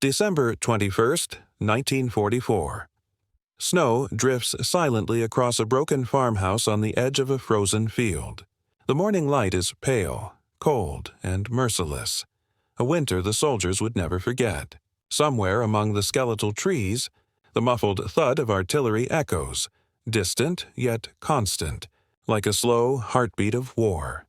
December 21st, 1944. Snow drifts silently across a broken farmhouse on the edge of a frozen field. The morning light is pale, cold, and merciless. A winter the soldiers would never forget. Somewhere among the skeletal trees, the muffled thud of artillery echoes, distant yet constant, like a slow heartbeat of war.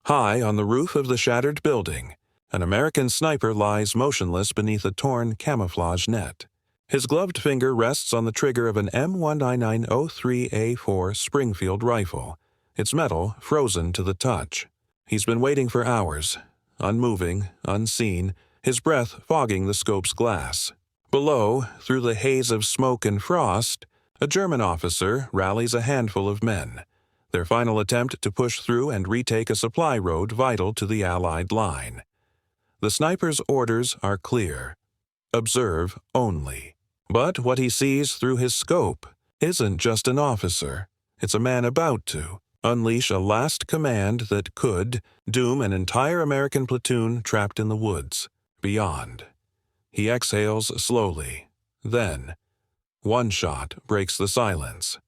High on the roof of the shattered building, an American sniper lies motionless beneath a torn camouflage net. His gloved finger rests on the trigger of an M19903A4 Springfield rifle, its metal frozen to the touch. He's been waiting for hours, unmoving, unseen, his breath fogging the scope's glass. Below, through the haze of smoke and frost, a German officer rallies a handful of men, their final attempt to push through and retake a supply road vital to the Allied line. The sniper's orders are clear. Observe only. But what he sees through his scope isn't just an officer. It's a man about to unleash a last command that could doom an entire American platoon trapped in the woods beyond. He exhales slowly. Then, one shot breaks the silence.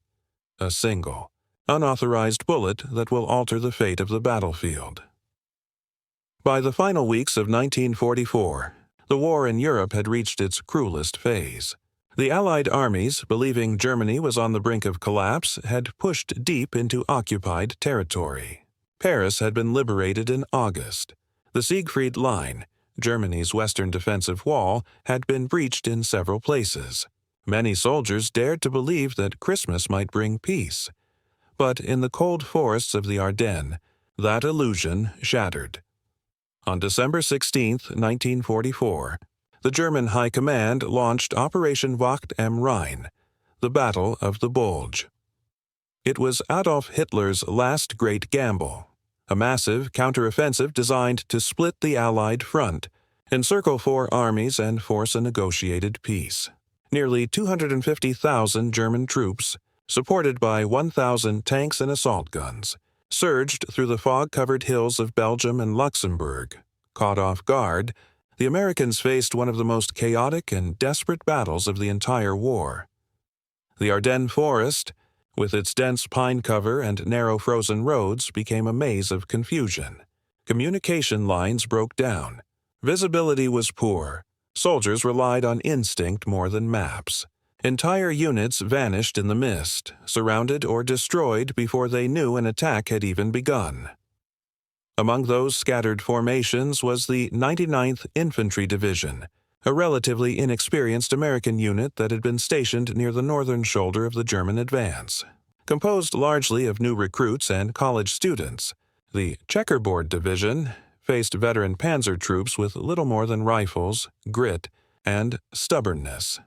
A single, unauthorized bullet that will alter the fate of the battlefield. By the final weeks of 1944, the war in Europe had reached its cruelest phase. The Allied armies, believing Germany was on the brink of collapse, had pushed deep into occupied territory. Paris had been liberated in August. The Siegfried Line, Germany's western defensive wall, had been breached in several places. Many soldiers dared to believe that Christmas might bring peace. But in the cold forests of the Ardennes, that illusion shattered. On December 16, 1944, the German High Command launched Operation Wacht am Rhein, the Battle of the Bulge. It was Adolf Hitler's last great gamble, a massive counteroffensive designed to split the Allied front, encircle four armies, and force a negotiated peace. Nearly 250,000 German troops, supported by 1,000 tanks and assault guns, surged through the fog-covered hills of Belgium and Luxembourg. Caught off guard, the Americans faced one of the most chaotic and desperate battles of the entire war. The Ardennes forest, with its dense pine cover and narrow frozen roads, became a maze of confusion. Communication lines broke down. Visibility was poor. Soldiers relied on instinct more than maps. Entire units vanished in the mist, surrounded or destroyed before they knew an attack had even begun. Among those scattered formations was the 99th Infantry Division, a relatively inexperienced American unit that had been stationed near the northern shoulder of the German advance. Composed largely of new recruits and college students, the Checkerboard Division faced veteran panzer troops with little more than rifles, grit, and stubbornness.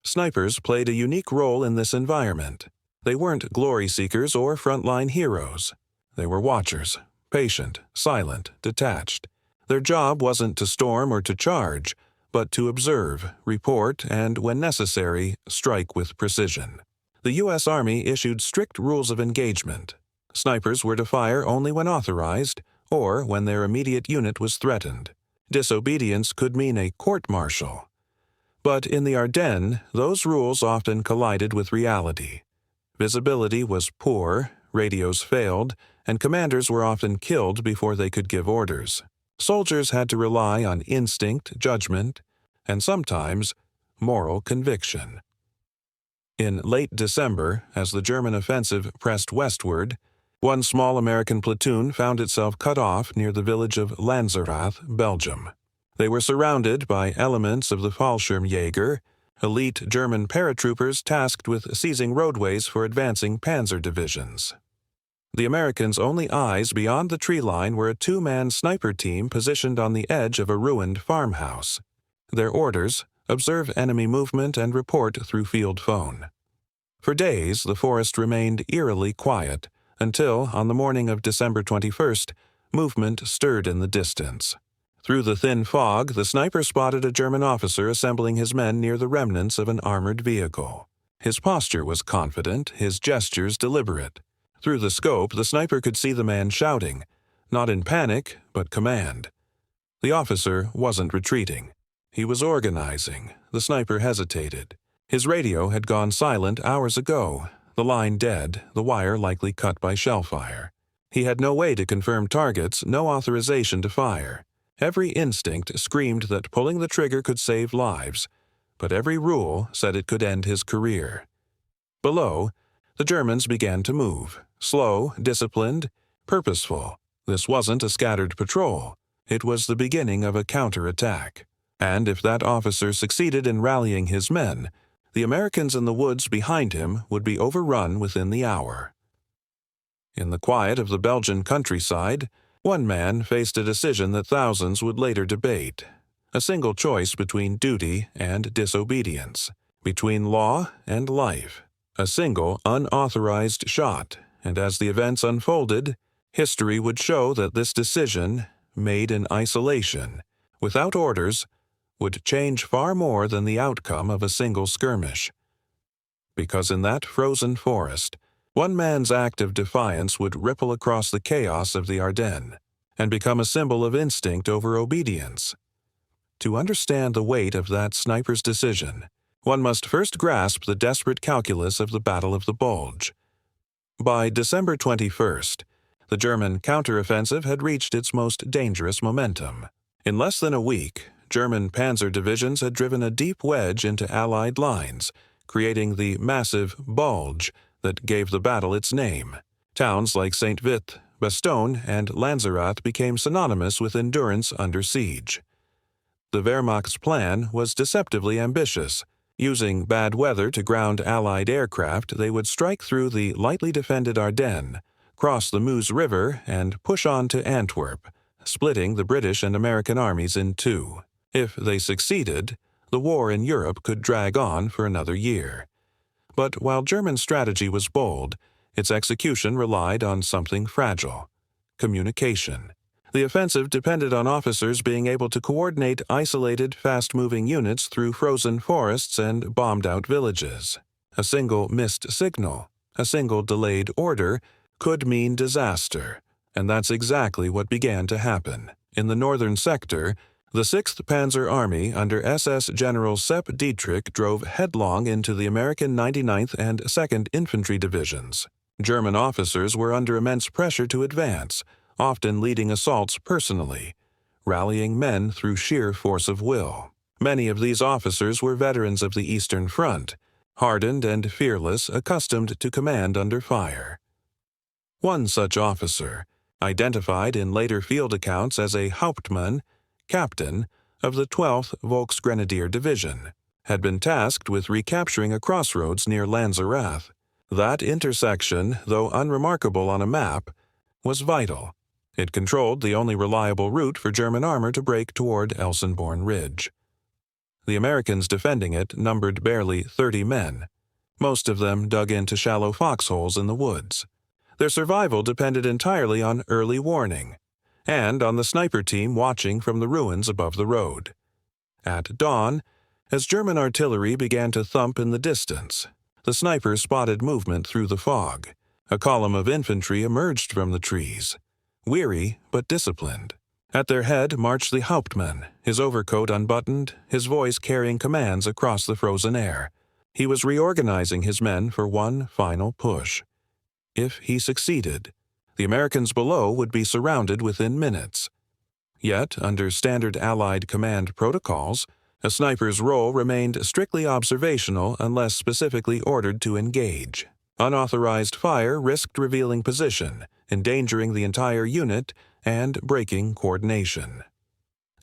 Snipers played a unique role in this environment. They weren't glory seekers or frontline heroes. They were watchers, patient, silent, detached. Their job wasn't to storm or to charge, but to observe, report, and, when necessary, strike with precision. The U.S. Army issued strict rules of engagement. Snipers were to fire only when authorized or when their immediate unit was threatened. Disobedience could mean a court-martial. But in the Ardennes, those rules often collided with reality. Visibility was poor, radios failed, and commanders were often killed before they could give orders. Soldiers had to rely on instinct, judgment, and sometimes moral conviction. In late December, as the German offensive pressed westward, one small American platoon found itself cut off near the village of Lanzerath, Belgium. They were surrounded by elements of the Fallschirmjäger, elite German paratroopers tasked with seizing roadways for advancing panzer divisions. The Americans' only eyes beyond the tree line were a two-man sniper team positioned on the edge of a ruined farmhouse. Their orders: observe enemy movement and report through field phone. For days, the forest remained eerily quiet until, on the morning of December 21st, movement stirred in the distance. Through the thin fog, the sniper spotted a German officer assembling his men near the remnants of an armored vehicle. His posture was confident, his gestures deliberate. Through the scope, the sniper could see the man shouting, not in panic, but command. The officer wasn't retreating. He was organizing. The sniper hesitated. His radio had gone silent hours ago, the line dead, the wire likely cut by shell fire. He had no way to confirm targets, no authorization to fire. Every instinct screamed that pulling the trigger could save lives, but every rule said it could end his career. Below, the Germans began to move, slow, disciplined, purposeful. This wasn't a scattered patrol. It was the beginning of a counterattack. And if that officer succeeded in rallying his men, the Americans in the woods behind him would be overrun within the hour. In the quiet of the Belgian countryside, one man faced a decision that thousands would later debate. A single choice between duty and disobedience, between law and life. A single unauthorized shot, and as the events unfolded, history would show that this decision, made in isolation, without orders, would change far more than the outcome of a single skirmish. Because in that frozen forest, one man's act of defiance would ripple across the chaos of the Ardennes and become a symbol of instinct over obedience. To understand the weight of that sniper's decision, one must first grasp the desperate calculus of the Battle of the Bulge. By December 21st, the German counteroffensive had reached its most dangerous momentum. In less than a week, German panzer divisions had driven a deep wedge into Allied lines, creating the massive Bulge that gave the battle its name. Towns like St. Vith, Bastogne, and Lanzarote became synonymous with endurance under siege. The Wehrmacht's plan was deceptively ambitious. Using bad weather to ground Allied aircraft, they would strike through the lightly defended Ardennes, cross the Meuse River, and push on to Antwerp, splitting the British and American armies in two. If they succeeded, the war in Europe could drag on for another year. But while German strategy was bold, its execution relied on something fragile: communication. The offensive depended on officers being able to coordinate isolated, fast-moving units through frozen forests and bombed-out villages. A single missed signal, a single delayed order, could mean disaster, and that's exactly what began to happen. In the northern sector, the 6th Panzer Army under SS General Sepp Dietrich drove headlong into the American 99th and 2nd Infantry Divisions. German officers were under immense pressure to advance, often leading assaults personally, rallying men through sheer force of will. Many of these officers were veterans of the Eastern Front, hardened and fearless, accustomed to command under fire. One such officer, identified in later field accounts as a Hauptmann, captain, of the 12th Volksgrenadier Division, had been tasked with recapturing a crossroads near Lanzarote. That intersection, though unremarkable on a map, was vital. It controlled the only reliable route for German armor to break toward Elsenborn Ridge. The Americans defending it numbered barely 30 men, most of them dug into shallow foxholes in the woods. Their survival depended entirely on early warning, and on the sniper team watching from the ruins above the road. At dawn, as German artillery began to thump in the distance, the sniper spotted movement through the fog. A column of infantry emerged from the trees, weary but disciplined. At their head marched the Hauptmann, his overcoat unbuttoned, his voice carrying commands across the frozen air. He was reorganizing his men for one final push. If he succeeded, the Americans below would be surrounded within minutes. Yet, under standard Allied command protocols, a sniper's role remained strictly observational unless specifically ordered to engage. Unauthorized fire risked revealing position, endangering the entire unit, and breaking coordination.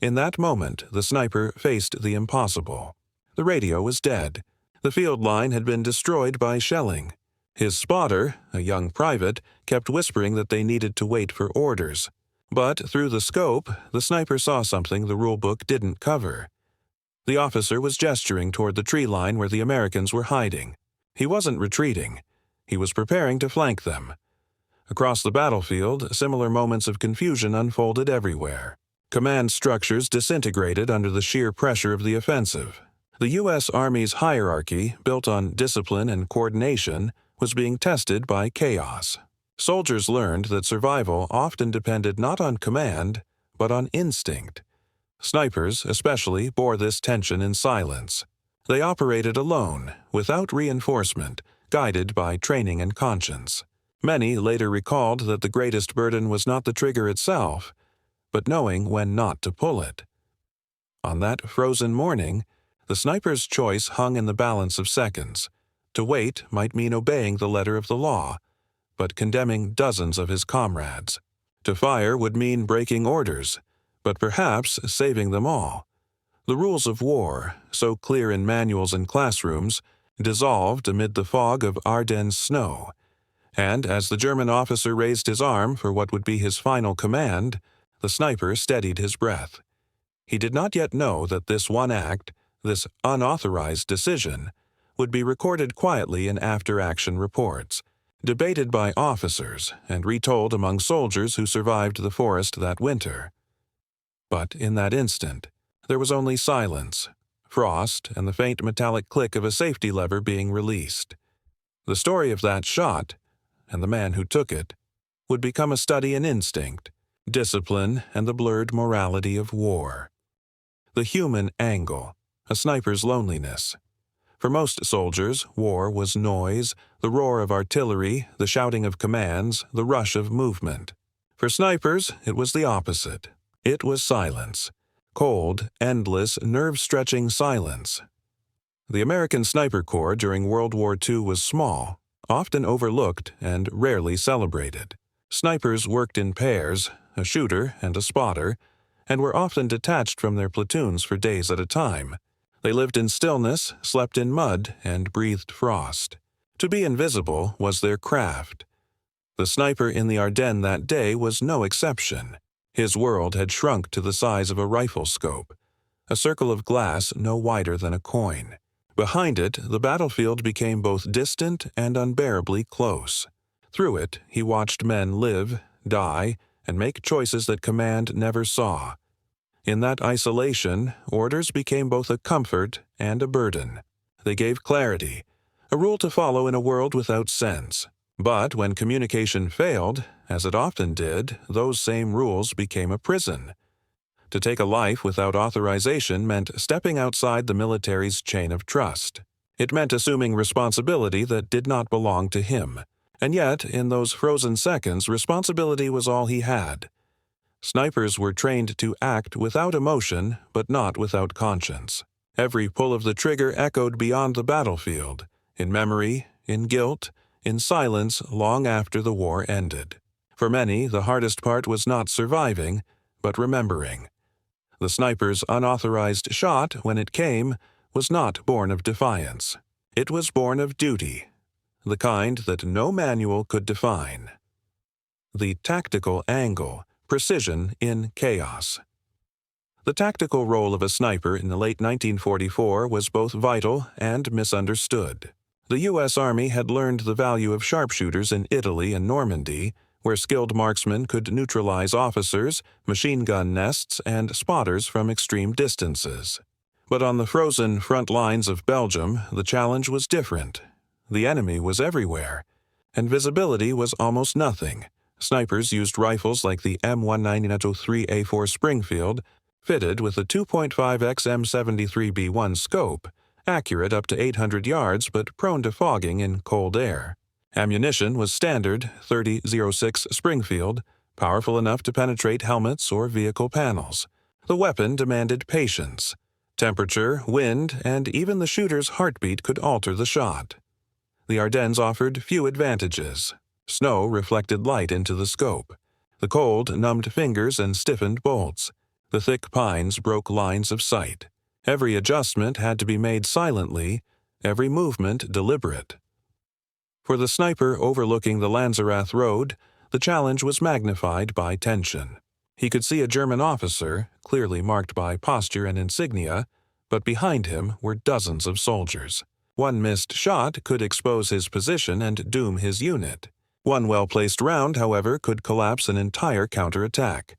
In that moment, the sniper faced the impossible. The radio was dead. The field line had been destroyed by shelling. His spotter, a young private, kept whispering that they needed to wait for orders. But through the scope, the sniper saw something the rulebook didn't cover. The officer was gesturing toward the tree line where the Americans were hiding. He wasn't retreating. He was preparing to flank them. Across the battlefield, similar moments of confusion unfolded everywhere. Command structures disintegrated under the sheer pressure of the offensive. The U.S. Army's hierarchy, built on discipline and coordination, was being tested by chaos. Soldiers learned that survival often depended not on command, but on instinct. Snipers, especially, bore this tension in silence. They operated alone, without reinforcement, guided by training and conscience. Many later recalled that the greatest burden was not the trigger itself, but knowing when not to pull it. On that frozen morning, the sniper's choice hung in the balance of seconds. To wait might mean obeying the letter of the law, but condemning dozens of his comrades. To fire would mean breaking orders, but perhaps saving them all. The rules of war, so clear in manuals and classrooms, dissolved amid the fog of Ardennes snow, and as the German officer raised his arm for what would be his final command, the sniper steadied his breath. He did not yet know that this one act, this unauthorized decision, would be recorded quietly in after-action reports, debated by officers and retold among soldiers who survived the forest that winter. But in that instant, there was only silence, frost, and the faint metallic click of a safety lever being released. The story of that shot, and the man who took it, would become a study in instinct, discipline, and the blurred morality of war. The human angle, a sniper's loneliness. For most soldiers, war was noise, the roar of artillery, the shouting of commands, the rush of movement. For snipers, it was the opposite. It was silence. Cold, endless, nerve-stretching silence. The American Sniper Corps during World War II was small, often overlooked and rarely celebrated. Snipers worked in pairs, a shooter and a spotter, and were often detached from their platoons for days at a time. They lived in stillness, slept in mud, and breathed frost. To be invisible was their craft. The sniper in the Ardennes that day was no exception. His world had shrunk to the size of a rifle scope, a circle of glass no wider than a coin. Behind it, the battlefield became both distant and unbearably close. Through it, he watched men live, die, and make choices that command never saw. In that isolation, orders became both a comfort and a burden. They gave clarity, a rule to follow in a world without sense. But when communication failed, as it often did, those same rules became a prison. To take a life without authorization meant stepping outside the military's chain of trust. It meant assuming responsibility that did not belong to him. And yet, in those frozen seconds, responsibility was all he had. Snipers were trained to act without emotion, but not without conscience. Every pull of the trigger echoed beyond the battlefield, in memory, in guilt, in silence long after the war ended. For many, the hardest part was not surviving, but remembering. The sniper's unauthorized shot, when it came, was not born of defiance. It was born of duty, the kind that no manual could define. The tactical angle, precision in chaos. The tactical role of a sniper in the late 1944 was both vital and misunderstood. The U.S. Army had learned the value of sharpshooters in Italy and Normandy, where skilled marksmen could neutralize officers, machine gun nests, and spotters from extreme distances. But on the frozen front lines of Belgium, the challenge was different. The enemy was everywhere, and visibility was almost nothing. Snipers used rifles like the M1903A4 Springfield, fitted with a 2.5x M73B1 scope, accurate up to 800 yards but prone to fogging in cold air. Ammunition was standard .30-06 Springfield, powerful enough to penetrate helmets or vehicle panels. The weapon demanded patience. Temperature, wind, and even the shooter's heartbeat could alter the shot. The Ardennes offered few advantages. Snow reflected light into the scope. The cold numbed fingers and stiffened bolts. The thick pines broke lines of sight. Every adjustment had to be made silently, every movement deliberate. For the sniper overlooking the Lanzerath Road, the challenge was magnified by tension. He could see a German officer, clearly marked by posture and insignia, but behind him were dozens of soldiers. One missed shot could expose his position and doom his unit. One well-placed round, however, could collapse an entire counterattack.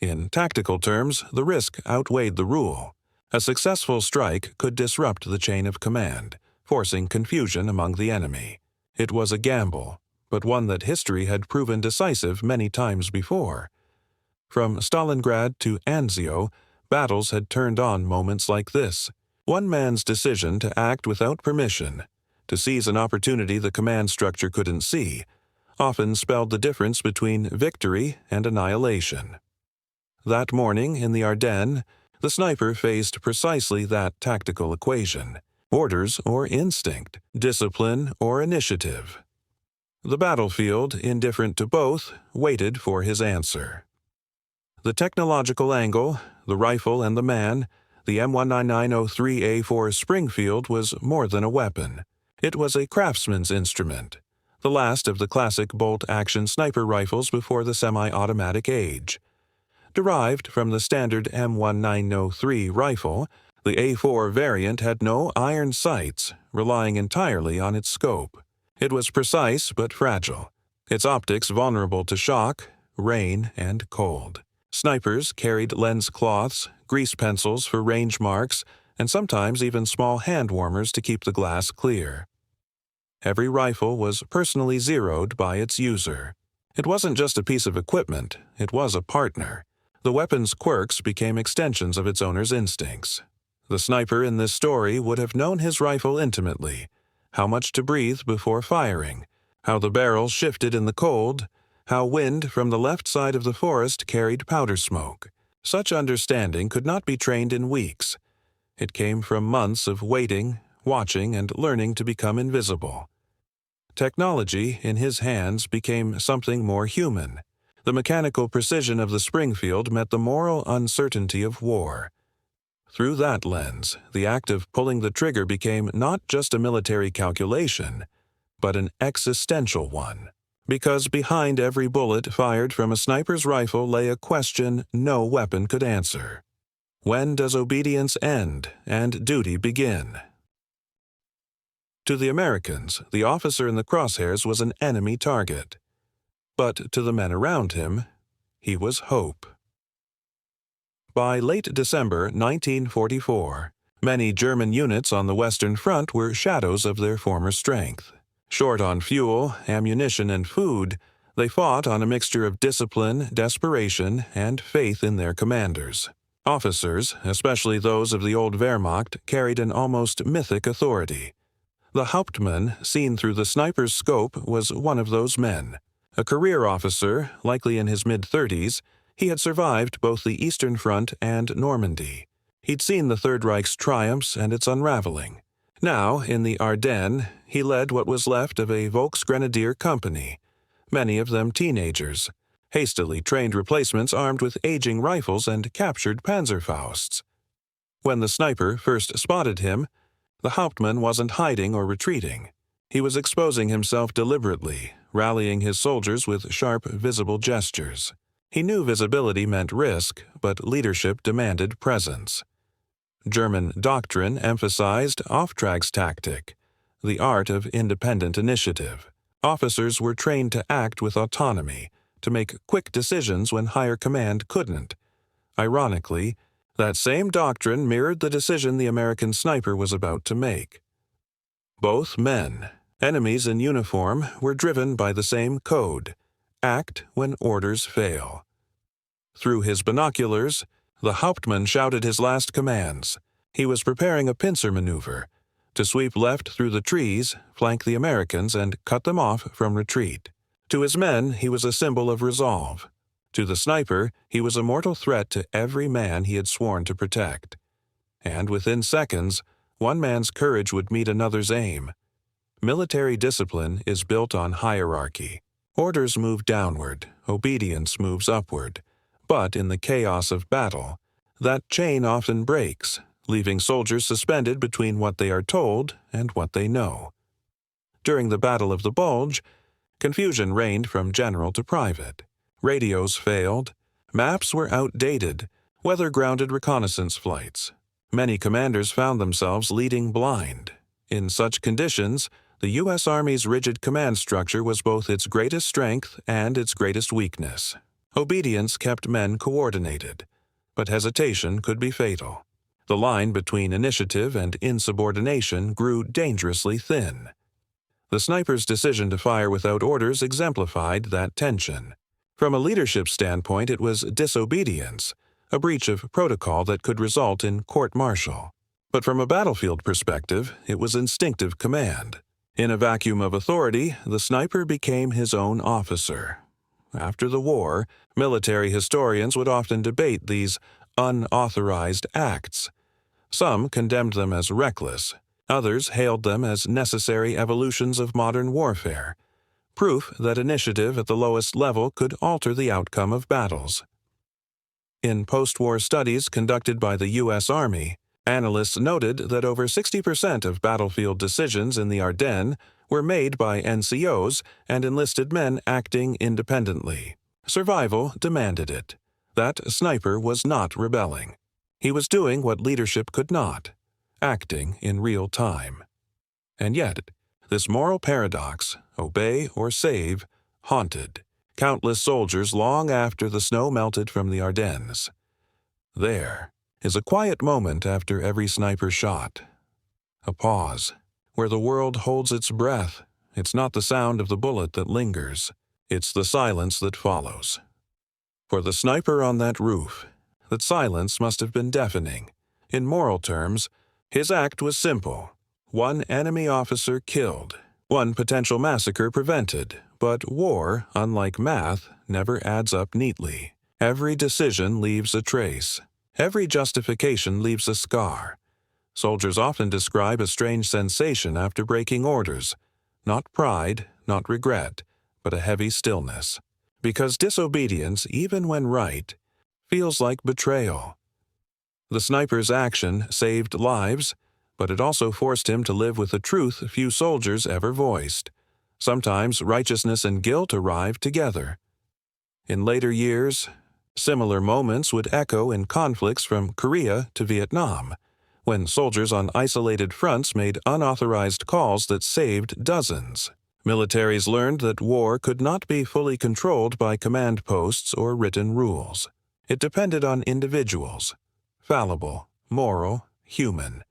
In tactical terms, the risk outweighed the rule. A successful strike could disrupt the chain of command, forcing confusion among the enemy. It was a gamble, but one that history had proven decisive many times before. From Stalingrad to Anzio, Battles had turned on moments like this. One man's decision to act without permission, to seize an opportunity the command structure couldn't see, often spelled the difference between victory and annihilation. That morning in the Ardennes, the sniper faced precisely that tactical equation: orders or instinct, discipline or initiative. The battlefield, indifferent to both, waited for his answer. The technological angle, the rifle and the man, the M19903A4 Springfield was more than a weapon. It was a craftsman's instrument, the last of the classic bolt-action sniper rifles before the semi-automatic age. Derived from the standard M1903 rifle, the A4 variant had no iron sights, relying entirely on its scope. It was precise but fragile, its optics vulnerable to shock, rain, and cold. Snipers carried lens cloths, grease pencils for range marks, and sometimes even small hand warmers to keep the glass clear. Every rifle was personally zeroed by its user. It wasn't just a piece of equipment, it was a partner. The weapon's quirks became extensions of its owner's instincts. The sniper in this story would have known his rifle intimately, how much to breathe before firing, how the barrel shifted in the cold, how wind from the left side of the forest carried powder smoke. Such understanding could not be trained in weeks. It came from months of waiting, watching, and learning to become invisible. Technology, in his hands, became something more human. The mechanical precision of the Springfield met the moral uncertainty of war. Through that lens, the act of pulling the trigger became not just a military calculation, but an existential one. Because behind every bullet fired from a sniper's rifle lay a question no weapon could answer. When does obedience end and duty begin? To the Americans, the officer in the crosshairs was an enemy target. But to the men around him, he was hope. By late December 1944, many German units on the Western Front were shadows of their former strength. Short on fuel, ammunition, and food, they fought on a mixture of discipline, desperation, and faith in their commanders. Officers, especially those of the old Wehrmacht, carried an almost mythic authority. The Hauptmann, seen through the sniper's scope, was one of those men. A career officer, likely in his mid-30s, he had survived both the Eastern Front and Normandy. He'd seen the Third Reich's triumphs and its unraveling. Now, in the Ardennes, he led what was left of a Volksgrenadier company, many of them teenagers, hastily trained replacements armed with aging rifles and captured Panzerfausts. When the sniper first spotted him, the Hauptmann wasn't hiding or retreating. He was exposing himself deliberately, rallying his soldiers with sharp, visible gestures. He knew visibility meant risk, but leadership demanded presence. German doctrine emphasized Auftrags tactic, the art of independent initiative. Officers were trained to act with autonomy, to make quick decisions when higher command couldn't. Ironically, that same doctrine mirrored the decision the American sniper was about to make. Both men, enemies in uniform, were driven by the same code: act when orders fail. Through his binoculars, the Hauptmann shouted his last commands. He was preparing a pincer maneuver, to sweep left through the trees, flank the Americans, and cut them off from retreat. To his men, he was a symbol of resolve. To the sniper, he was a mortal threat to every man he had sworn to protect. And within seconds, one man's courage would meet another's aim. Military discipline is built on hierarchy. Orders move downward, obedience moves upward. But in the chaos of battle, that chain often breaks, leaving soldiers suspended between what they are told and what they know. During the Battle of the Bulge, confusion reigned from general to private. Radios failed, maps were outdated, weather-grounded reconnaissance flights. Many commanders found themselves leading blind. In such conditions, the U.S. Army's rigid command structure was both its greatest strength and its greatest weakness. Obedience kept men coordinated, but hesitation could be fatal. The line between initiative and insubordination grew dangerously thin. The sniper's decision to fire without orders exemplified that tension. From a leadership standpoint, it was disobedience, a breach of protocol that could result in court-martial. But from a battlefield perspective, it was instinctive command. In a vacuum of authority, the sniper became his own officer. After the war, military historians would often debate these unauthorized acts. Some condemned them as reckless. Others hailed them as necessary evolutions of modern warfare, proof that initiative at the lowest level could alter the outcome of battles. In post-war studies conducted by the U.S. Army, analysts noted that over 60% of battlefield decisions in the Ardennes were made by NCOs and enlisted men acting independently. Survival demanded it. That sniper was not rebelling. He was doing what leadership could not, acting in real time. And yet, this moral paradox, obey or save, haunted countless soldiers long after the snow melted from the Ardennes. There is a quiet moment after every sniper shot. A pause, where the world holds its breath. It's not the sound of the bullet that lingers. It's the silence that follows. For the sniper on that roof, that silence must have been deafening. In moral terms, his act was simple. One enemy officer killed, one potential massacre prevented. But war, unlike math, never adds up neatly. Every decision leaves a trace. Every justification leaves a scar. Soldiers often describe a strange sensation after breaking orders. Not pride, not regret, but a heavy stillness. Because disobedience, even when right, feels like betrayal. The sniper's action saved lives, but it also forced him to live with a truth few soldiers ever voiced. Sometimes righteousness and guilt arrived together. In later years, similar moments would echo in conflicts from Korea to Vietnam, when soldiers on isolated fronts made unauthorized calls that saved dozens. Militaries learned that war could not be fully controlled by command posts or written rules. It depended on individuals, fallible, moral, human.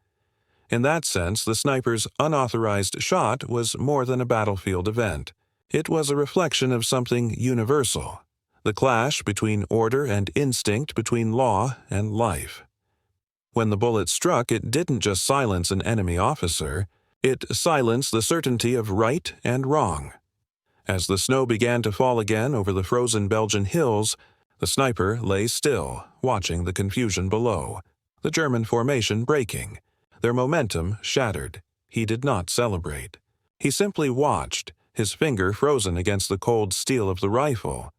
In that sense, the sniper's unauthorized shot was more than a battlefield event. It was a reflection of something universal, the clash between order and instinct, between law and life. When the bullet struck, it didn't just silence an enemy officer, it silenced the certainty of right and wrong. As the snow began to fall again over the frozen Belgian hills, the sniper lay still, watching the confusion below, the German formation breaking. Their momentum shattered. He did not celebrate. He simply watched, his finger frozen against the cold steel of the rifle.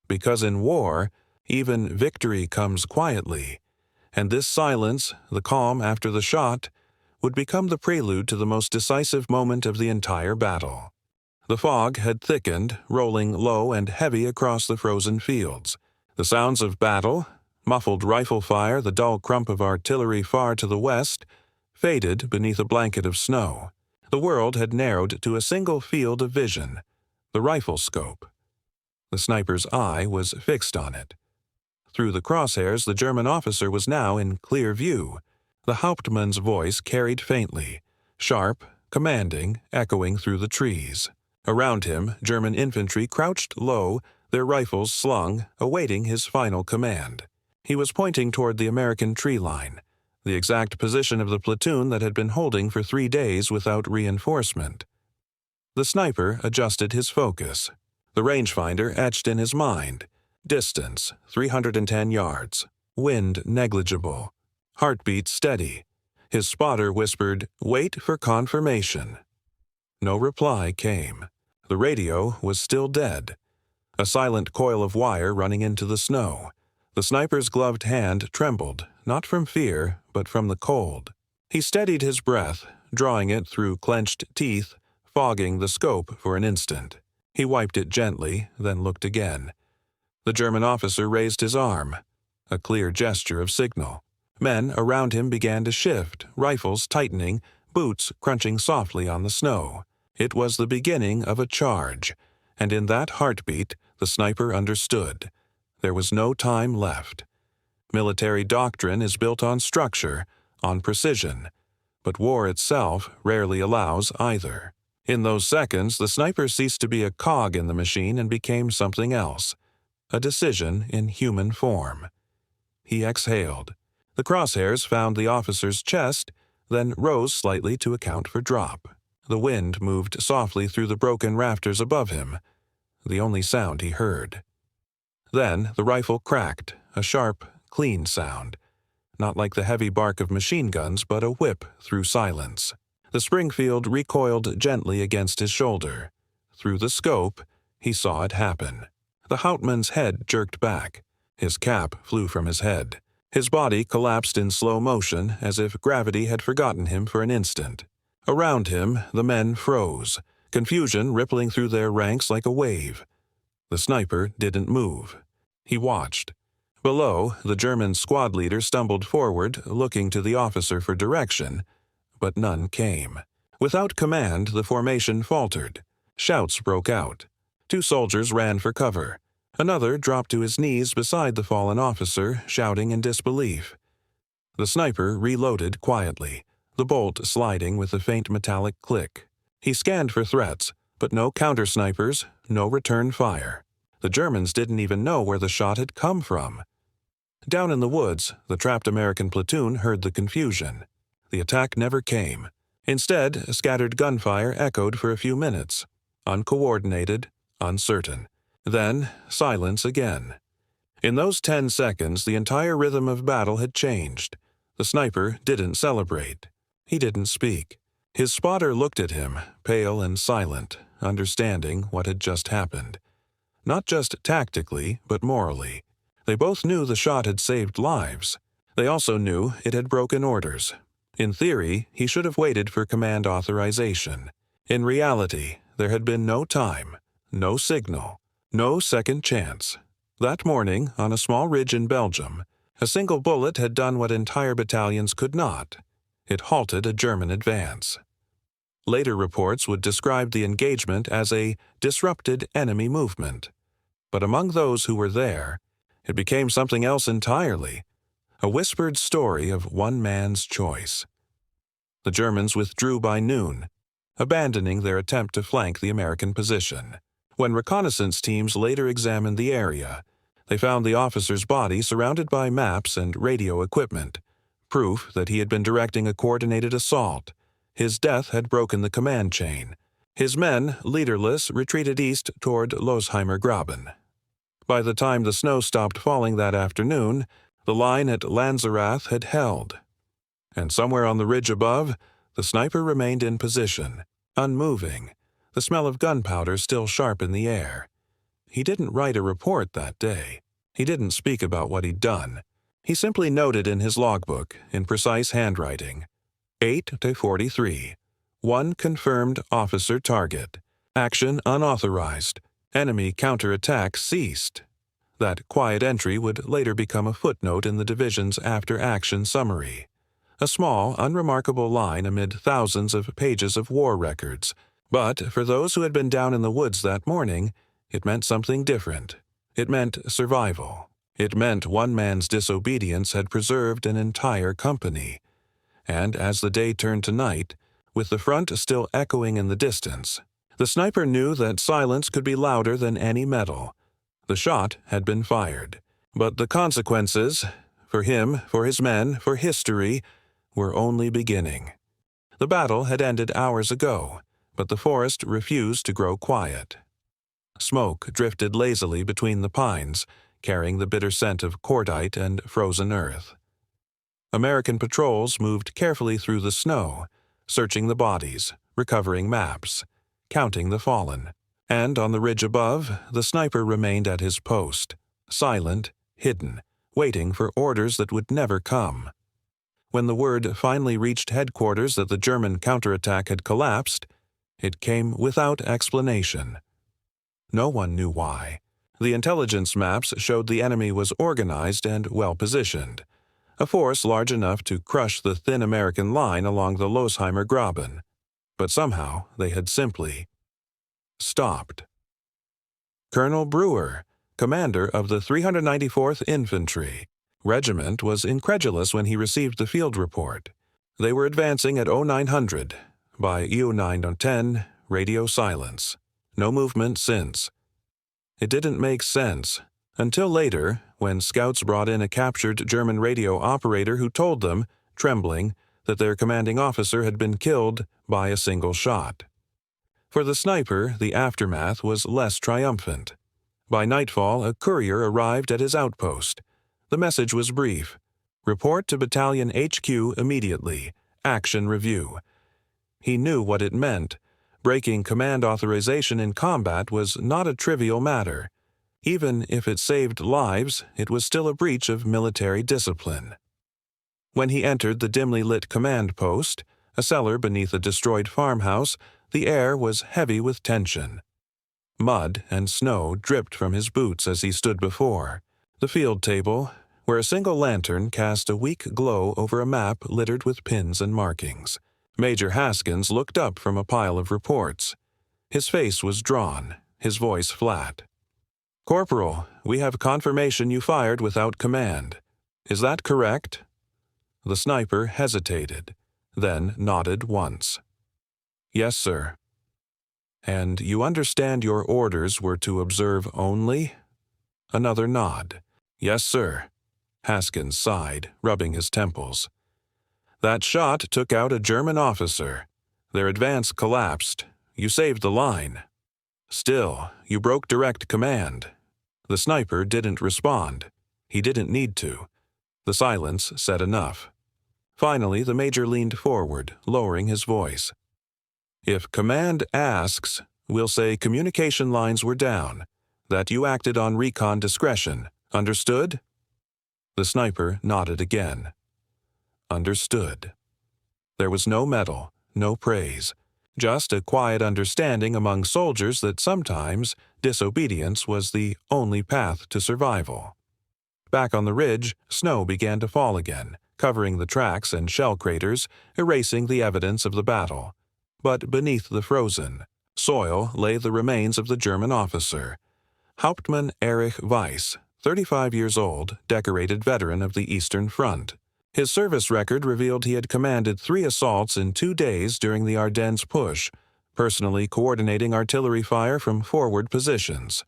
Because in war, even victory comes quietly, and this silence, the calm after the shot, would become the prelude to the most decisive moment of the entire battle. The fog had thickened, rolling low and heavy across the frozen fields. The sounds of battle, muffled rifle fire, the dull crump of artillery far to the west, faded beneath a blanket of snow. The world had narrowed to a single field of vision, the rifle scope. The sniper's eye was fixed on it. Through the crosshairs, the German officer was now in clear view. The Hauptmann's voice carried faintly, sharp, commanding, echoing through the trees. Around him, German infantry crouched low, their rifles slung, awaiting his final command. He was pointing toward the American tree line, the exact position of the platoon that had been holding for 3 days without reinforcement. The sniper adjusted his focus. The rangefinder etched in his mind. Distance, 310 yards. Wind negligible. Heartbeat steady. His spotter whispered, "Wait for confirmation." No reply came. The radio was still dead. A silent coil of wire running into the snow. The sniper's gloved hand trembled, not from fear, but from the cold. He steadied his breath, drawing it through clenched teeth, fogging the scope for an instant. He wiped it gently, then looked again. The German officer raised his arm, a clear gesture of signal. Men around him began to shift, rifles tightening, boots crunching softly on the snow. It was the beginning of a charge, and in that heartbeat, the sniper understood. There was no time left. Military doctrine is built on structure, on precision, but war itself rarely allows either. In those seconds, the sniper ceased to be a cog in the machine and became something else, a decision in human form. he exhaled. The crosshairs found the officer's chest, then rose slightly to account for drop. The wind moved softly through the broken rafters above him, the only sound he heard. Then the rifle cracked, a sharp, clean sound, not like the heavy bark of machine guns, but a whip through silence. The Springfield recoiled gently against his shoulder. Through the scope, he saw it happen. The Hauptmann's head jerked back. His cap flew from his head. His body collapsed in slow motion, as if gravity had forgotten him for an instant. Around him, the men froze, confusion rippling through their ranks like a wave. The sniper didn't move. He watched. Below, the German squad leader stumbled forward, looking to the officer for direction, but none came. Without command, the formation faltered. Shouts broke out. 2 soldiers ran for cover. Another dropped to his knees beside the fallen officer, shouting in disbelief. The sniper reloaded quietly, the bolt sliding with a faint metallic click. He scanned for threats, but no counter-snipers, no return fire. The Germans didn't even know where the shot had come from. Down in the woods, the trapped American platoon heard the confusion. The attack never came. Instead, scattered gunfire echoed for a few minutes, uncoordinated, uncertain. Then, silence again. In those 10 seconds, the entire rhythm of battle had changed. The sniper didn't celebrate. He didn't speak. His spotter looked at him, pale and silent, understanding what had just happened. Not just tactically, but morally. They both knew the shot had saved lives. They also knew it had broken orders. In theory, he should have waited for command authorization. In reality, there had been no time, no signal, no second chance. That morning, on a small ridge in Belgium, a single bullet had done what entire battalions could not. It halted a German advance. Later reports would describe the engagement as a disrupted enemy movement. But among those who were there, it became something else entirely, a whispered story of one man's choice. The Germans withdrew by noon, abandoning their attempt to flank the American position. When reconnaissance teams later examined the area, they found the officer's body surrounded by maps and radio equipment, proof that he had been directing a coordinated assault. His death had broken the command chain. His men, leaderless, retreated east toward Losheimer Graben. By the time the snow stopped falling that afternoon, the line at Lanzerath had held. And somewhere on the ridge above, the sniper remained in position, unmoving, the smell of gunpowder still sharp in the air. He didn't write a report that day. He didn't speak about what he'd done. He simply noted in his logbook, in precise handwriting, 8-43. 1 confirmed officer target. Action unauthorized. Enemy counterattack ceased. That quiet entry would later become a footnote in the division's after-action summary. A small, unremarkable line amid thousands of pages of war records. But for those who had been down in the woods that morning, it meant something different. It meant survival. It meant one man's disobedience had preserved an entire company. And as the day turned to night, with the front still echoing in the distance, the sniper knew that silence could be louder than any metal. The shot had been fired. But the consequences, for him, for his men, for history, were only beginning. The battle had ended hours ago, but the forest refused to grow quiet. Smoke drifted lazily between the pines, carrying the bitter scent of cordite and frozen earth. American patrols moved carefully through the snow, searching the bodies, recovering maps, counting the fallen. And on the ridge above, the sniper remained at his post, silent, hidden, waiting for orders that would never come. When the word finally reached headquarters that the German counterattack had collapsed, it came without explanation. No one knew why. The intelligence maps showed the enemy was organized and well-positioned, a force large enough to crush the thin American line along the Losheimer Graben. But somehow they had simply stopped. Colonel Brewer, commander of the 394th Infantry Regiment, was incredulous when he received the field report. They were advancing at 0900. By U910, radio silence. No movement since. It didn't make sense. Until later, when scouts brought in a captured German radio operator who told them, trembling, that their commanding officer had been killed by a single shot. For the sniper, the aftermath was less triumphant. By nightfall, a courier arrived at his outpost. The message was brief. Report to Battalion HQ immediately. Action review. He knew what it meant. Breaking command authorization in combat was not a trivial matter. Even if it saved lives, it was still a breach of military discipline. When he entered the dimly lit command post, a cellar beneath a destroyed farmhouse, the air was heavy with tension. Mud and snow dripped from his boots as he stood before the field table, where a single lantern cast a weak glow over a map littered with pins and markings. Major Haskins looked up from a pile of reports. His face was drawn, his voice flat. "Corporal, we have confirmation you fired without command. Is that correct?" The sniper hesitated, then nodded once. "Yes, sir." "And you understand your orders were to observe only?" Another nod. "Yes, sir." Haskins sighed, rubbing his temples. "That shot took out a German officer. Their advance collapsed. You saved the line. Still, you broke direct command." The sniper didn't respond. He didn't need to. The silence said enough. Finally, the major leaned forward, lowering his voice. "If command asks, we'll say communication lines were down, that you acted on recon discretion. Understood?" The sniper nodded again. Understood. There was no medal, no praise, just a quiet understanding among soldiers that sometimes disobedience was the only path to survival. Back on the ridge, snow began to fall again, covering the tracks and shell craters, erasing the evidence of the battle. But beneath the frozen soil lay the remains of the German officer, Hauptmann Erich Weiss, 35 years old, decorated veteran of the Eastern Front. His service record revealed he had commanded 3 assaults in 2 days during the Ardennes push, personally coordinating artillery fire from forward positions.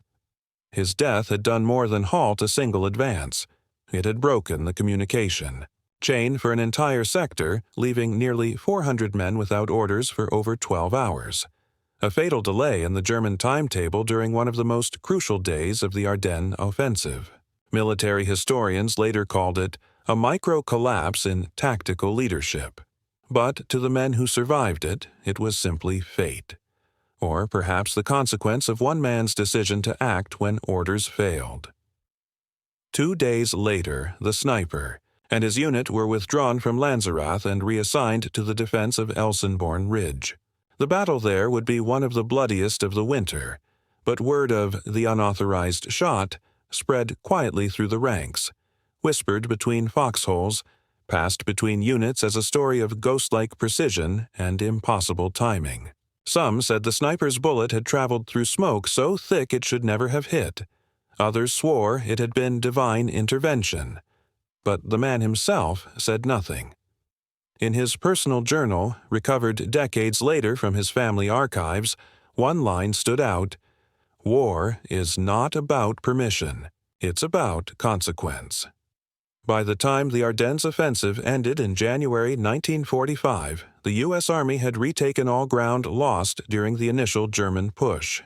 His death had done more than halt a single advance. It had broken the communication chain for an entire sector, leaving nearly 400 men without orders for over 12 hours. A fatal delay in the German timetable during one of the most crucial days of the Ardennes offensive. Military historians later called it a micro-collapse in tactical leadership. But to the men who survived it, it was simply fate. Or perhaps the consequence of one man's decision to act when orders failed. 2 days later, the sniper and his unit were withdrawn from Lanzerath and reassigned to the defense of Elsenborn Ridge. The battle there would be one of the bloodiest of the winter, but word of the unauthorized shot spread quietly through the ranks, whispered between foxholes, passed between units as a story of ghost-like precision and impossible timing. Some said the sniper's bullet had traveled through smoke so thick it should never have hit. Others swore it had been divine intervention. But the man himself said nothing. In his personal journal, recovered decades later from his family archives, one line stood out: "War is not about permission. It's about consequence." By the time the Ardennes offensive ended in January 1945, the U.S. Army had retaken all ground lost during the initial German push.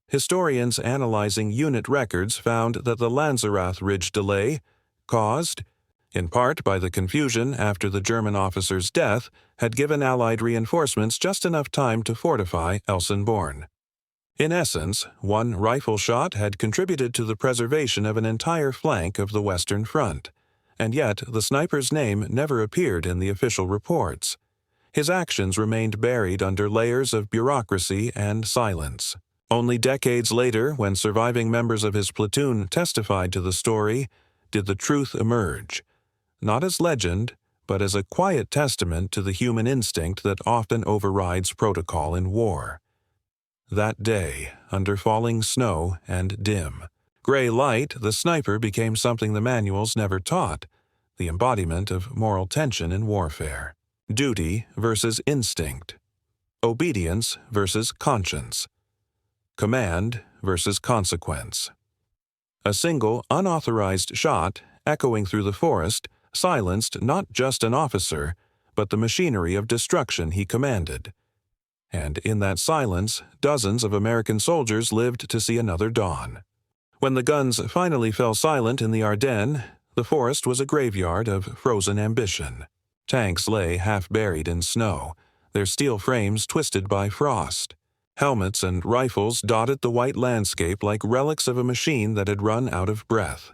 Historians analyzing unit records found that the Lanzerath Ridge delay, caused in part by the confusion after the German officer's death, had given Allied reinforcements just enough time to fortify Elsenborn. In essence, one rifle shot had contributed to the preservation of an entire flank of the Western Front, and yet the sniper's name never appeared in the official reports. His actions remained buried under layers of bureaucracy and silence. Only decades later, when surviving members of his platoon testified to the story, did the truth emerge. Not as legend, but as a quiet testament to the human instinct that often overrides protocol in war. That day, under falling snow and dim gray light, the sniper became something the manuals never taught: the embodiment of moral tension in warfare. Duty versus instinct. Obedience versus conscience. Command versus consequence. A single, unauthorized shot, echoing through the forest, silenced not just an officer, but the machinery of destruction he commanded. And in that silence, dozens of American soldiers lived to see another dawn. When the guns finally fell silent in the Ardennes, the forest was a graveyard of frozen ambition. Tanks lay half buried in snow, their steel frames twisted by frost. Helmets and rifles dotted the white landscape like relics of a machine that had run out of breath.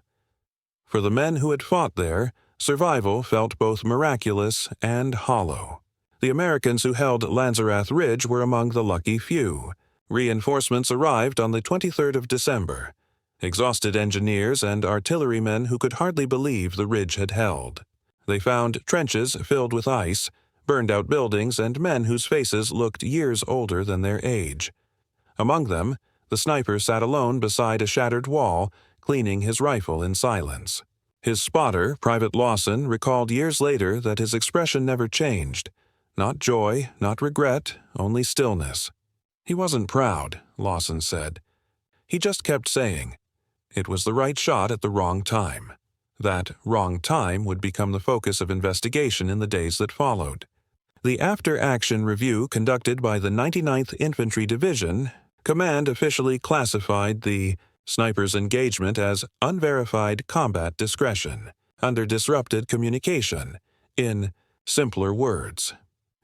For the men who had fought there, survival felt both miraculous and hollow. The Americans who held Lanzerath Ridge were among the lucky few. Reinforcements arrived on the 23rd of December. Exhausted engineers and artillerymen who could hardly believe the ridge had held. They found trenches filled with ice, burned-out buildings, and men whose faces looked years older than their age. Among them, the sniper sat alone beside a shattered wall, cleaning his rifle in silence. His spotter, Private Lawson, recalled years later that his expression never changed. Not joy, not regret, only stillness. He wasn't proud, Lawson said. He just kept saying, it was the right shot at the wrong time. That wrong time would become the focus of investigation in the days that followed. The after-action review conducted by the 99th Infantry Division, Command officially classified the sniper's engagement as unverified combat discretion, under disrupted communication, in simpler words.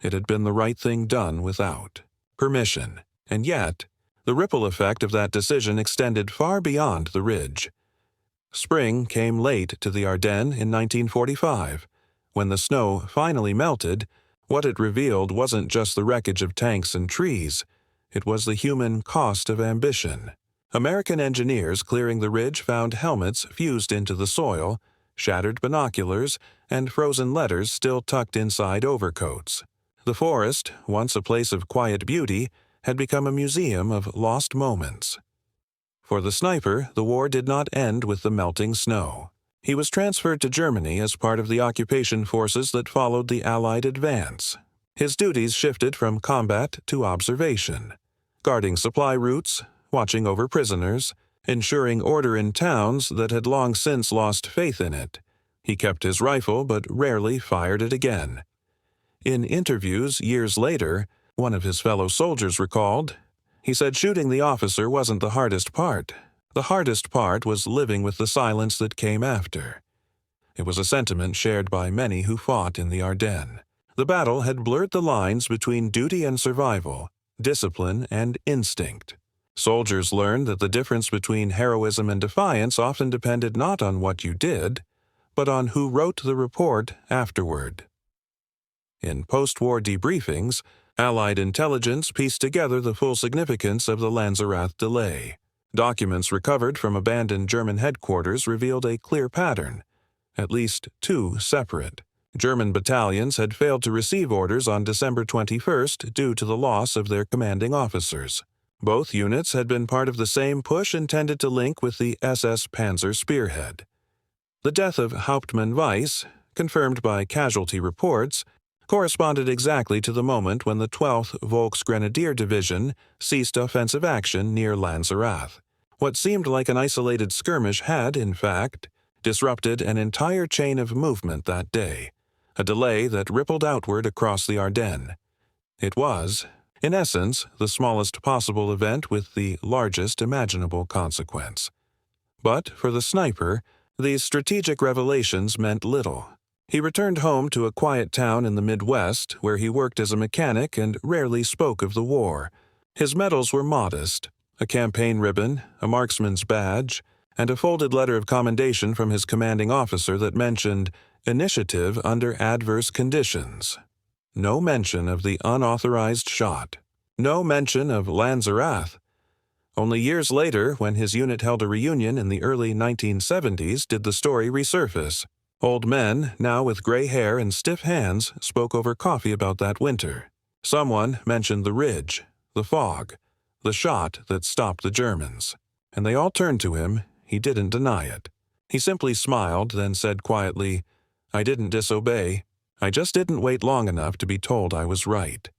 It had been the right thing done without permission, and yet, the ripple effect of that decision extended far beyond the ridge. Spring came late to the Ardennes in 1945. When the snow finally melted, what it revealed wasn't just the wreckage of tanks and trees. It was the human cost of ambition. American engineers clearing the ridge found helmets fused into the soil, shattered binoculars, and frozen letters still tucked inside overcoats. The forest, once a place of quiet beauty, had become a museum of lost moments. For the sniper, the war did not end with the melting snow. He was transferred to Germany as part of the occupation forces that followed the Allied advance. His duties shifted from combat to observation, guarding supply routes, watching over prisoners, ensuring order in towns that had long since lost faith in it. He kept his rifle but rarely fired it again. In interviews years later, one of his fellow soldiers recalled, he said shooting the officer wasn't the hardest part. The hardest part was living with the silence that came after. It was a sentiment shared by many who fought in the Ardennes. The battle had blurred the lines between duty and survival, discipline and instinct. Soldiers learned that the difference between heroism and defiance often depended not on what you did, but on who wrote the report afterward. In post-war debriefings, Allied intelligence pieced together the full significance of the Lanzerath delay. Documents recovered from abandoned German headquarters revealed a clear pattern, at least two separate. German battalions had failed to receive orders on December 21st due to the loss of their commanding officers. Both units had been part of the same push intended to link with the SS Panzer spearhead. The death of Hauptmann Weiss, confirmed by casualty reports, corresponded exactly to the moment when the 12th Volksgrenadier Division ceased offensive action near Lanzerath. What seemed like an isolated skirmish had, in fact, disrupted an entire chain of movement that day, a delay that rippled outward across the Ardennes. It was, in essence, the smallest possible event with the largest imaginable consequence. But for the sniper, these strategic revelations meant little. He returned home to a quiet town in the Midwest where he worked as a mechanic and rarely spoke of the war. His medals were modest, a campaign ribbon, a marksman's badge, and a folded letter of commendation from his commanding officer that mentioned initiative under adverse conditions. No mention of the unauthorized shot. No mention of Lanzerath. Only years later, when his unit held a reunion in the early 1970s, did the story resurface. Old men, now with gray hair and stiff hands, spoke over coffee about that winter. Someone mentioned the ridge, the fog, the shot that stopped the Germans. And they all turned to him. He didn't deny it. He simply smiled, then said quietly, "I didn't disobey. I just didn't wait long enough to be told I was right."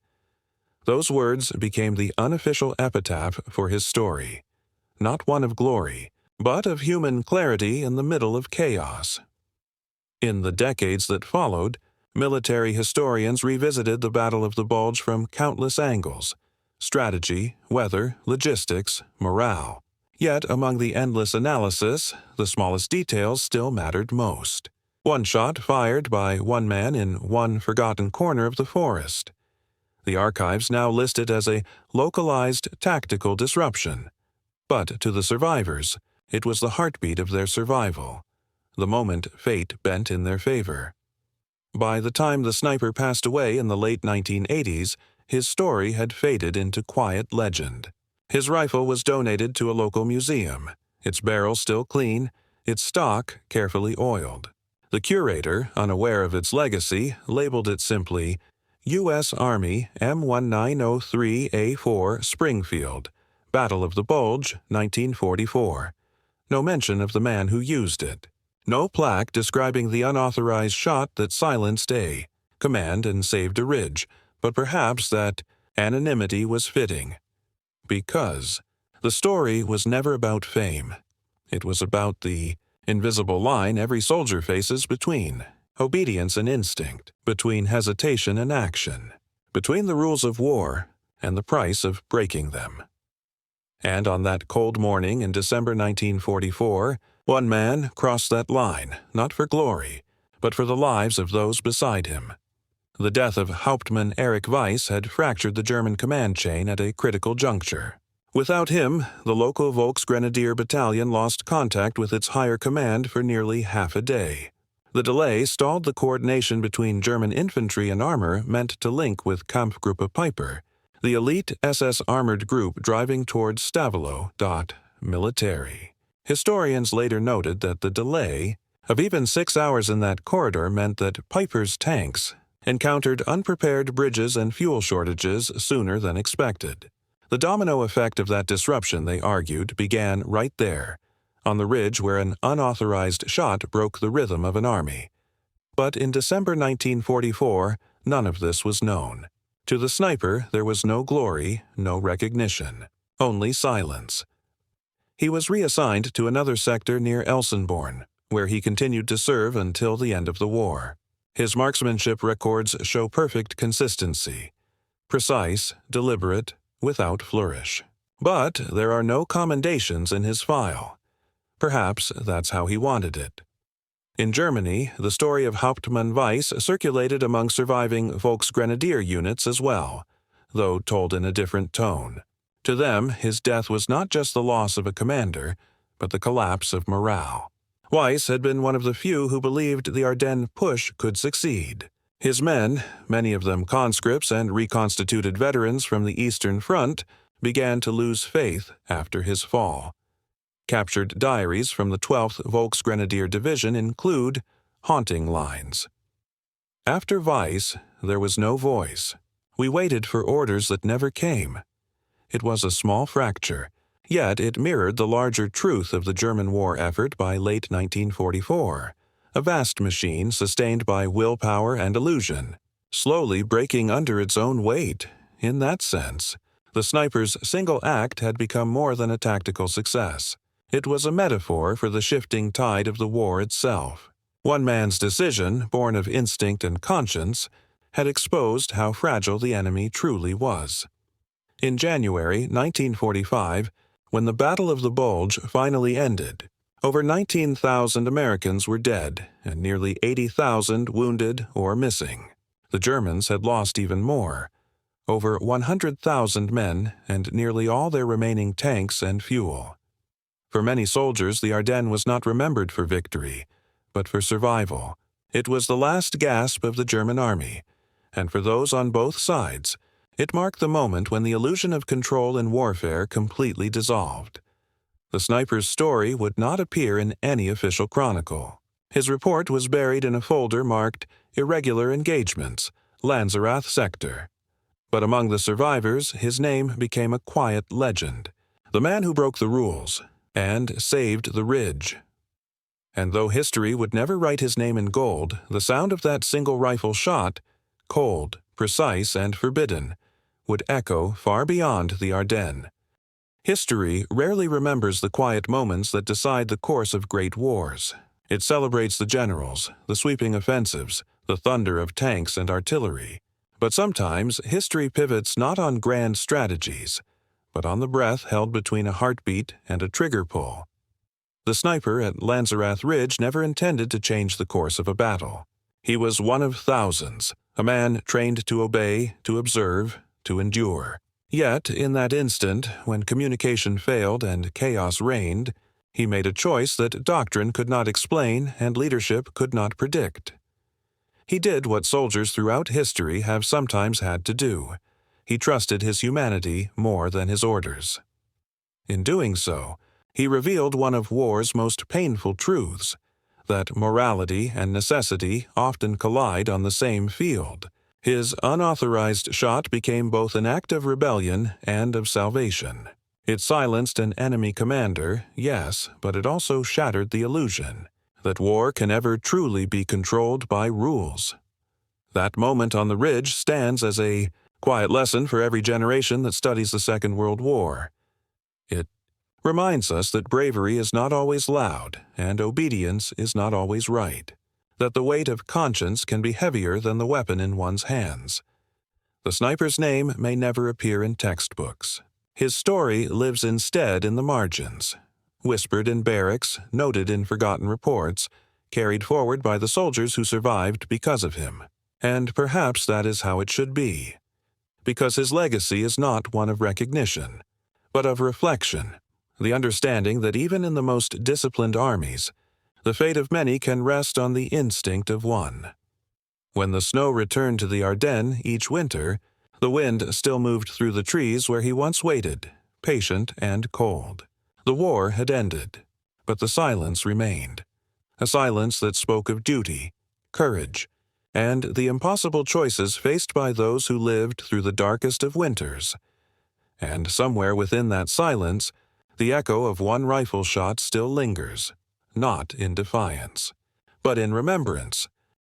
Those words became the unofficial epitaph for his story. Not one of glory, but of human clarity in the middle of chaos. In the decades that followed, military historians revisited the Battle of the Bulge from countless angles: strategy, weather, logistics, morale. Yet among the endless analysis, the smallest details still mattered most. One shot fired by one man in one forgotten corner of the forest. The archives now list it as a localized tactical disruption. But to the survivors, it was the heartbeat of their survival, the moment fate bent in their favor. By the time the sniper passed away in the late 1980s, his story had faded into quiet legend. His rifle was donated to a local museum, its barrel still clean, its stock carefully oiled. The curator, unaware of its legacy, labeled it simply U.S. Army M1903A4 Springfield, Battle of the Bulge, 1944. No mention of the man who used it. No plaque describing the unauthorized shot that silenced a command and saved a ridge, but perhaps that anonymity was fitting. Because the story was never about fame. It was about the invisible line every soldier faces between obedience and instinct, between hesitation and action, between the rules of war and the price of breaking them. And on that cold morning in December 1944, one man crossed that line, not for glory, but for the lives of those beside him. The death of Hauptmann Erich Weiss had fractured the German command chain at a critical juncture. Without him, the local Volksgrenadier Battalion lost contact with its higher command for nearly half a day. The delay stalled the coordination between German infantry and armor meant to link with Kampfgruppe Peiper, the elite SS armored group driving towards Stavelot. Military. Historians later noted that the delay of even 6 hours in that corridor meant that Peiper's tanks encountered unprepared bridges and fuel shortages sooner than expected. The domino effect of that disruption, they argued, began right there, on the ridge where an unauthorized shot broke the rhythm of an army. But in December 1944, none of this was known. To the sniper, there was no glory, no recognition, only silence. He was reassigned to another sector near Elsenborn, where he continued to serve until the end of the war. His marksmanship records show perfect consistency, precise, deliberate, without flourish. But there are no commendations in his file. Perhaps that's how he wanted it. In Germany, the story of Hauptmann Weiss circulated among surviving Volksgrenadier units as well, though told in a different tone. To them, his death was not just the loss of a commander, but the collapse of morale. Weiss had been one of the few who believed the Ardennes push could succeed. His men, many of them conscripts and reconstituted veterans from the Eastern Front, began to lose faith after his fall. Captured diaries from the 12th Volksgrenadier Division include haunting lines. After Weiss, there was no voice. We waited for orders that never came. It was a small fracture, yet it mirrored the larger truth of the German war effort by late 1944, a vast machine sustained by willpower and illusion, slowly breaking under its own weight. In that sense, the sniper's single act had become more than a tactical success. It was a metaphor for the shifting tide of the war itself. One man's decision, born of instinct and conscience, had exposed how fragile the enemy truly was. In January 1945, when the Battle of the Bulge finally ended, over 19,000 Americans were dead and nearly 80,000 wounded or missing. The Germans had lost even more, over 100,000 men and nearly all their remaining tanks and fuel. For many soldiers, the Ardennes was not remembered for victory, but for survival. It was the last gasp of the German army, and for those on both sides, it marked the moment when the illusion of control in warfare completely dissolved. The sniper's story would not appear in any official chronicle. His report was buried in a folder marked Irregular Engagements, Lanzerath Sector. But among the survivors, his name became a quiet legend. The man who broke the rules and saved the ridge. And though history would never write his name in gold, the sound of that single rifle shot, cold, precise, and forbidden, would echo far beyond the Ardennes. History rarely remembers the quiet moments that decide the course of great wars. It celebrates the generals, the sweeping offensives, the thunder of tanks and artillery. But sometimes history pivots not on grand strategies, but on the breath held between a heartbeat and a trigger pull. The sniper at Lanzerath Ridge never intended to change the course of a battle. He was one of thousands, a man trained to obey, to observe, to endure. Yet, in that instant, when communication failed and chaos reigned, he made a choice that doctrine could not explain and leadership could not predict. He did what soldiers throughout history have sometimes had to do. He trusted his humanity more than his orders. In doing so, he revealed one of war's most painful truths, that morality and necessity often collide on the same field. His unauthorized shot became both an act of rebellion and of salvation. It silenced an enemy commander, yes, but it also shattered the illusion that war can ever truly be controlled by rules. That moment on the ridge stands as a quiet lesson for every generation that studies the Second World War. It reminds us that bravery is not always loud and obedience is not always right, that the weight of conscience can be heavier than the weapon in one's hands. The sniper's name may never appear in textbooks. His story lives instead in the margins, whispered in barracks, noted in forgotten reports, carried forward by the soldiers who survived because of him. And perhaps that is how it should be, because his legacy is not one of recognition, but of reflection, the understanding that even in the most disciplined armies, the fate of many can rest on the instinct of one. When the snow returned to the Ardennes each winter, the wind still moved through the trees where he once waited, patient and cold. The war had ended, but the silence remained, a silence that spoke of duty, courage, and the impossible choices faced by those who lived through the darkest of winters. And somewhere within that silence, the echo of one rifle shot still lingers, not in defiance, but in remembrance,